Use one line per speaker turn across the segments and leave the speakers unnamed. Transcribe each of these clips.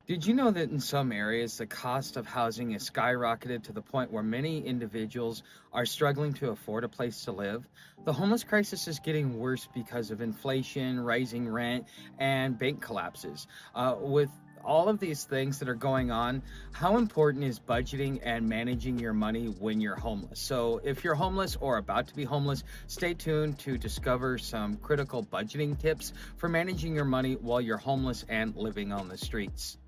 Did you know that in some areas the cost of housing is skyrocketed to the point where many individuals are struggling to afford a place to live? The homeless crisis is getting worse because of inflation, rising rent, and bank collapses. With all of these things that are going on, how important is budgeting and managing your money when you're homeless? So, if you're homeless or about to be homeless, stay tuned to discover some critical budgeting tips for managing your money while you're homeless and living on the streets.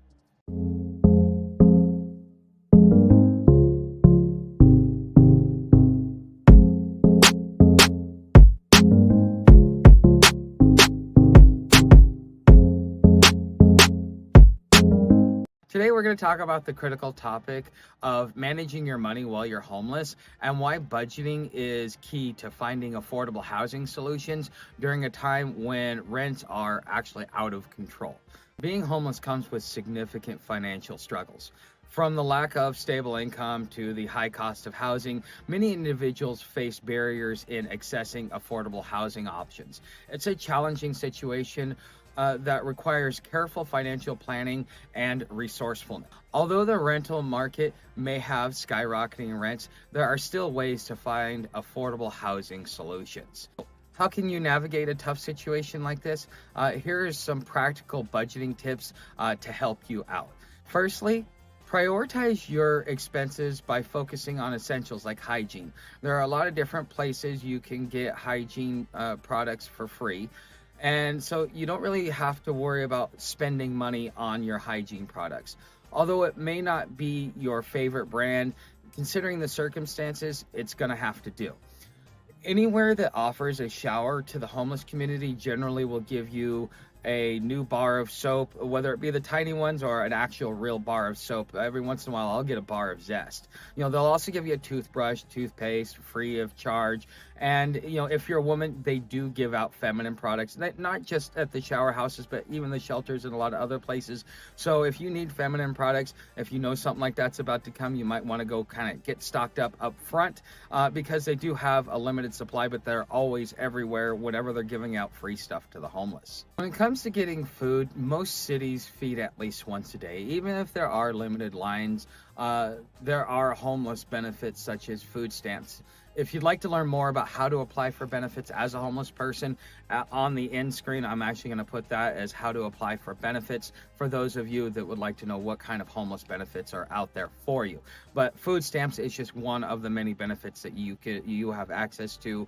Today, we're going to talk about the critical topic of managing your money while you're homeless and why budgeting is key to finding affordable housing solutions during a time when rents are actually out of control. Being homeless comes with significant financial struggles. From the lack of stable income to the high cost of housing, many individuals face barriers in accessing affordable housing options. It's a challenging situation that requires careful financial planning and resourcefulness. Although the rental market may have skyrocketing rents, there are still ways to find affordable housing solutions. How can you navigate a tough situation like this? Here are some practical budgeting tips to help you out. Firstly, prioritize your expenses by focusing on essentials like hygiene. There are a lot of different places you can get hygiene products for free. And so you don't really have to worry about spending money on your hygiene products. Although it may not be your favorite brand, considering the circumstances, it's going to have to do. Anywhere that offers a shower to the homeless community generally will give you a new bar of soap, whether it be the tiny ones or an actual real bar of soap. Every once in a while, I'll get a bar of Zest. They'll also give you a toothbrush, toothpaste, free of charge. And, if you're a woman, they do give out feminine products, not just at the shower houses, but even the shelters and a lot of other places. So if you need feminine products, if you know something like that's about to come, you might want to go kind of get stocked up front because they do have a limited supply, but they're always everywhere whenever they're giving out free stuff to the homeless. When it comes to getting food, most cities feed at least once a day. Even if there are limited lines, there are homeless benefits such as food stamps. If you'd like to learn more about how to apply for benefits as a homeless person, on the end screen, I'm actually going to put that as how to apply for benefits for those of you that would like to know what kind of homeless benefits are out there for you. But food stamps is just one of the many benefits that you have access to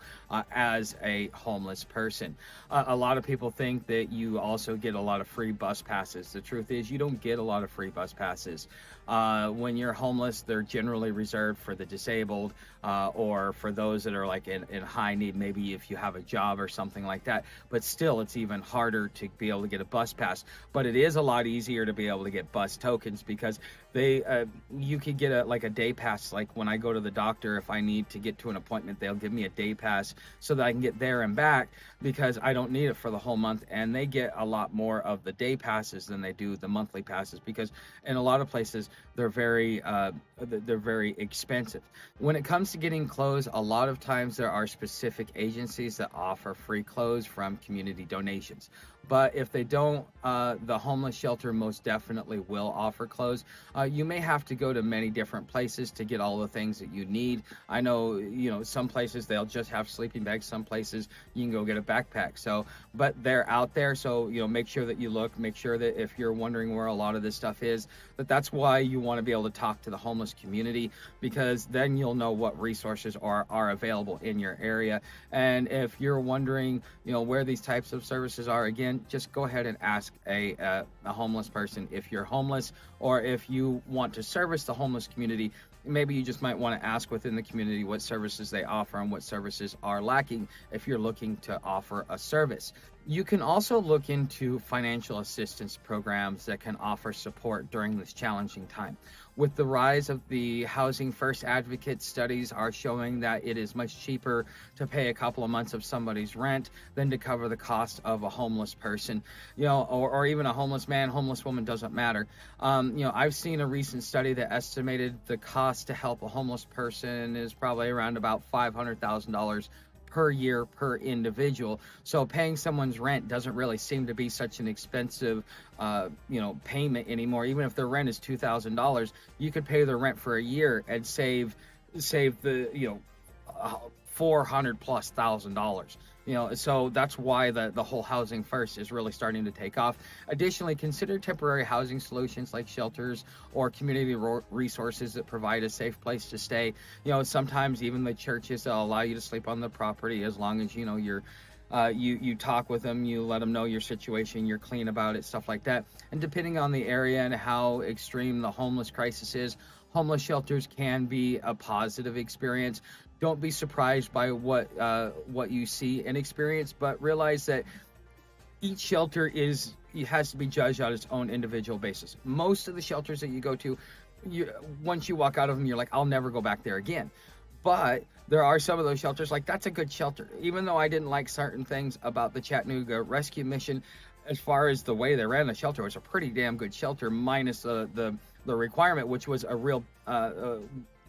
as a homeless person. A lot of people think that you also get a lot of free bus passes. The truth is, you don't get a lot of free bus passes. When you're homeless, they're generally reserved for the disabled or for those that are like in high need, maybe if you have a job or something like that. But still, it's even harder to be able to get a bus pass. But it is a lot easier to be able to get bus tokens because you could get a day pass. Like when I go to the doctor, if I need to get to an appointment, they'll give me a day pass so that I can get there and back because I don't need it for the whole month. And they get a lot more of the day passes than they do the monthly passes because in a lot of places they're very expensive. When it comes to getting clothes, a lot of times there are specific agencies that offer free clothes from community donations. But if they don't, the homeless shelter most definitely will offer clothes. You may have to go to many different places to get all the things that you need. I know, some places they'll just have sleeping bags. Some places you can go get a backpack. But they're out there. So, make sure that you look, make sure that if you're wondering where a lot of this stuff is, that's why you want to be able to talk to the homeless community because then you'll know what resources are available in your area. And if you're wondering, where these types of services are, again, just go ahead and ask a homeless person if you're homeless, or if you want to service the homeless community, maybe you just might want to ask within the community what services they offer and what services are lacking if you're looking to offer a service. You can also look into financial assistance programs that can offer support during this challenging time. With the rise of the Housing First advocate, studies are showing that it is much cheaper to pay a couple of months of somebody's rent than to cover the cost of a homeless person, or even a homeless man, homeless woman, doesn't matter. I've seen a recent study that estimated the cost to help a homeless person is probably around about $500,000 per year per individual. So paying someone's rent doesn't really seem to be such an expensive payment anymore. Even if their rent is $2,000, you could pay their rent for a year and save the 400 plus $1,000. So that's why the whole housing first is really starting to take off. Additionally, consider temporary housing solutions like shelters or community resources that provide a safe place to stay. Sometimes even the churches will allow you to sleep on the property as long as you're you talk with them, you let them know your situation, you're clean about it, stuff like that. And depending on the area and how extreme the homeless crisis is, homeless shelters can be a positive experience. Don't be surprised by what you see and experience, but realize that each shelter has to be judged on its own individual basis. Most of the shelters that you go to, once you walk out of them, you're like, I'll never go back there again. But there are some of those shelters, like that's a good shelter. Even though I didn't like certain things about the Chattanooga Rescue Mission, as far as the way they ran the shelter, it was a pretty damn good shelter, minus the requirement, which was a real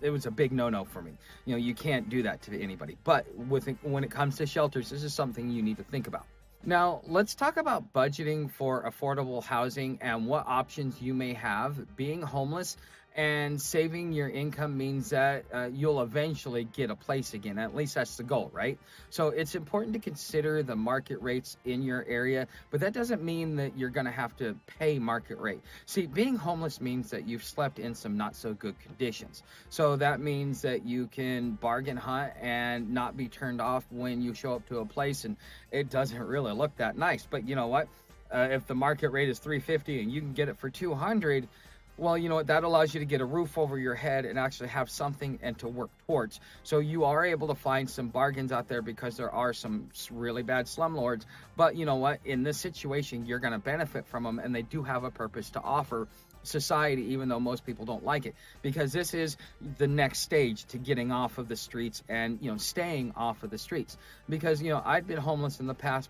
it was a big no-no for me. You can't do that to anybody. But when it comes to shelters, this is something you need to think about. Now, let's talk about budgeting for affordable housing and what options you may have. Being homeless and saving your income means that you'll eventually get a place again. At least that's the goal, right? So it's important to consider the market rates in your area, but that doesn't mean that you're going to have to pay market rate. See, being homeless means that you've slept in some not so good conditions. So that means that you can bargain hunt and not be turned off when you show up to a place and it doesn't really look that nice. But you know what? If the market rate is $350 and you can get it for $200, well, you know what, that allows you to get a roof over your head and actually have something and to work towards. So you are able to find some bargains out there because there are some really bad slumlords. But you know what, in this situation, you're going to benefit from them, and they do have a purpose to offer society, even though most people don't like it, because this is the next stage to getting off of the streets and staying off of the streets. Because I'd been homeless in the past,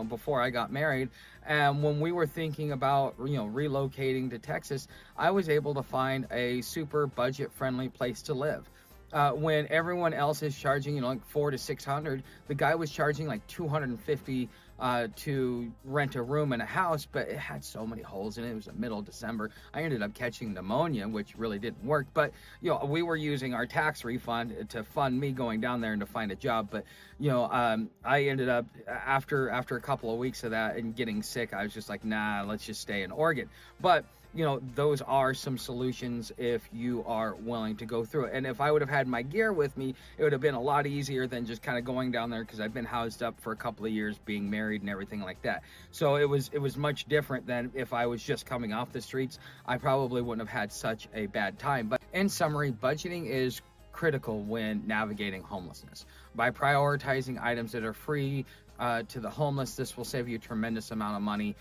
before I got married, and when we were thinking about relocating to Texas, I was able to find a super budget friendly place to live. When everyone else is charging like $400 to $600, the guy was charging like $250 to rent a room in a house, but it had so many holes in it. It was the middle of December. I ended up catching pneumonia, which really didn't work. But we were using our tax refund to fund me going down there and to find a job. But I ended up after a couple of weeks of that and getting sick, I was just like, nah, let's just stay in Oregon. But those are some solutions if you are willing to go through it. And if I would have had my gear with me, it would have been a lot easier than just kind of going down there, because I've been housed up for a couple of years being married and everything like that. So it was much different than if I was just coming off the streets. I probably wouldn't have had such a bad time. But in summary, budgeting is critical when navigating homelessness. By prioritizing items that are free to the homeless, this will save you a tremendous amount of money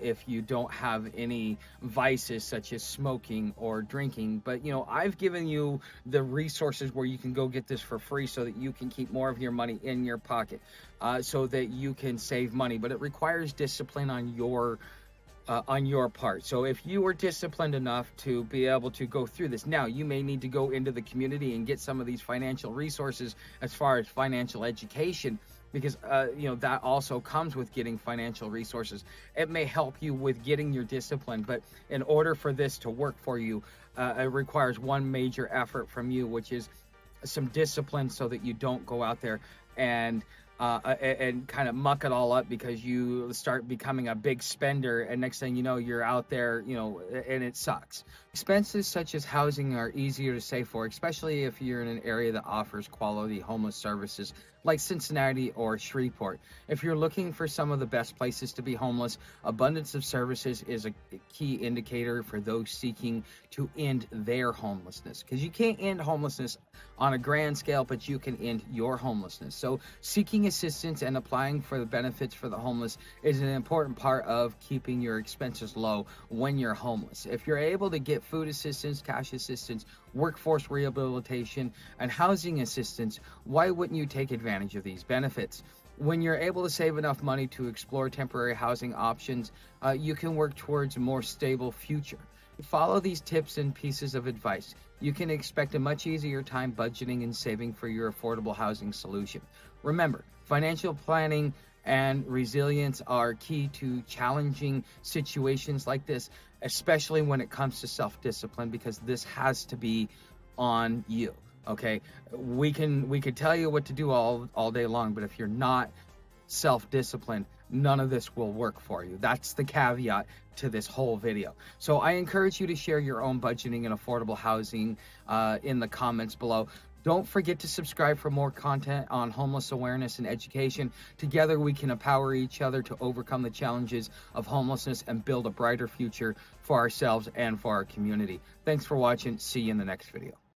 if you don't have any vices such as smoking or drinking. But I've given you the resources where you can go get this for free so that you can keep more of your money in your pocket, so that you can save money. But it requires discipline on your part. So if you are disciplined enough to be able to go through this, now you may need to go into the community and get some of these financial resources as far as financial education, because that also comes with getting financial resources. It may help you with getting your discipline, but in order for this to work for you, it requires one major effort from you, which is some discipline, so that you don't go out there and kind of muck it all up because you start becoming a big spender, and next thing you know, you're out there, and it sucks. Expenses such as housing are easier to save for, especially if you're in an area that offers quality homeless services like Cincinnati or Shreveport. If you're looking for some of the best places to be homeless, abundance of services is a key indicator for those seeking to end their homelessness, because you can't end homelessness on a grand scale, but you can end your homelessness. So seeking assistance and applying for the benefits for the homeless is an important part of keeping your expenses low when you're homeless. If you're able to get food assistance, cash assistance, workforce rehabilitation, and housing assistance, why wouldn't you take advantage of these benefits? When you're able to save enough money to explore temporary housing options, you can work towards a more stable future. Follow these tips and pieces of advice. You can expect a much easier time budgeting and saving for your affordable housing solution. Remember, financial planning and resilience are key to challenging situations like this, especially when it comes to self-discipline, because this has to be on you. Okay, we could tell you what to do all day long, but if you're not self-disciplined, none of this will work for you. That's the caveat to this whole video. So I encourage you to share your own budgeting and affordable housing in the comments below. Don't forget to subscribe for more content on homeless awareness and education. Together we can empower each other to overcome the challenges of homelessness and build a brighter future for ourselves and for our community. Thanks for watching. See you in the next video.